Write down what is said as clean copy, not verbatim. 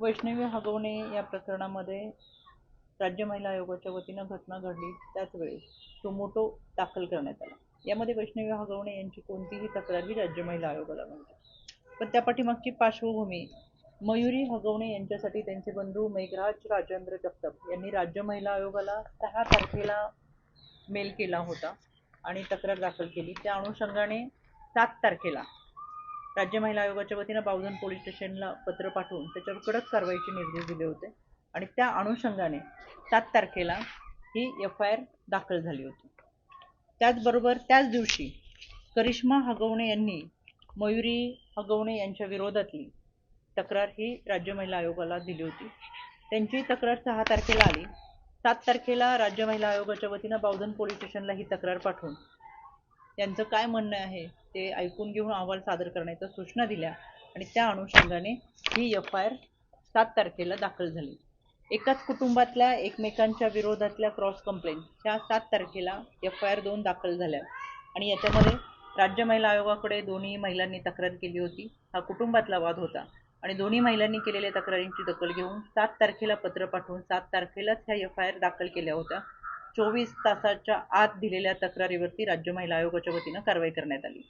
वैष्णवी हगवणे या प्रकरणामध्ये राज्य महिला आयोगाच्या वतीनं घटना घडली त्याच वेळेस सुमोटो दाखल करण्यात आला। यामध्ये वैष्णवी हगवणे यांची कोणतीही तक्रार ही राज्य महिला आयोगाला नव्हती। पण त्या पाठीमागची पार्श्वभूमी मयुरी हगवणे यांच्यासाठी त्यांचे बंधू मेघराज राजेंद्र जगताप यांनी राज्य महिला आयोगाला 6 तारखेला मेल केला होता आणि तक्रार दाखल केली। त्या अनुषंगाने 7 तारखेला राज्य महिला आयोगाच्या वतीनं बावधन पोलीस स्टेशनला पत्र पाठवून त्याच्यावर कडक कारवाईचे निर्देश दिले होते आणि त्या अनुषंगाने 7 तारखेला ही FIR दाखल झाली होती। त्याचबरोबर त्याच दिवशी करिश्मा हगवणे यांनी मयुरी हगवणे यांच्या विरोधातली तक्रार ही राज्य महिला आयोगाला दिली होती। त्यांची तक्रार 6 तारखेला आली। 7 तारखेला राज्य महिला आयोगाच्या वतीनं बावधन पोलीस स्टेशनला ही तक्रार पाठवून त्यांचं काय म्हणणं आहे ते ऐकून घेऊन अहवाल सादर करण्याच्या सूचना दिल्या आणि त्या अनुषंगाने ही FIR 7 तारखेला दाखल झाली। एकाच कुटुंबातल्या एकमेकांच्या विरोधातल्या क्रॉस कंप्लेंट ह्या 7 तारखेला FIR 2 दाखल झाल्या आणि याच्यामध्ये राज्य महिला आयोगाकडे दोन्ही महिलांनी तक्रार केली होती। हा कुटुंबातला वाद होता आणि दोन्ही महिलांनी केलेल्या तक्रारींची दखल घेऊन 7 तारखेला पत्र पाठवून 7 तारखेलाच ह्या FIR दाखल केल्या होत्या। 24 तासाच्या आत दिलेल्या तक्रारीवरती राज्य महिला आयोगाच्या वतीनं कारवाई करण्यात आली।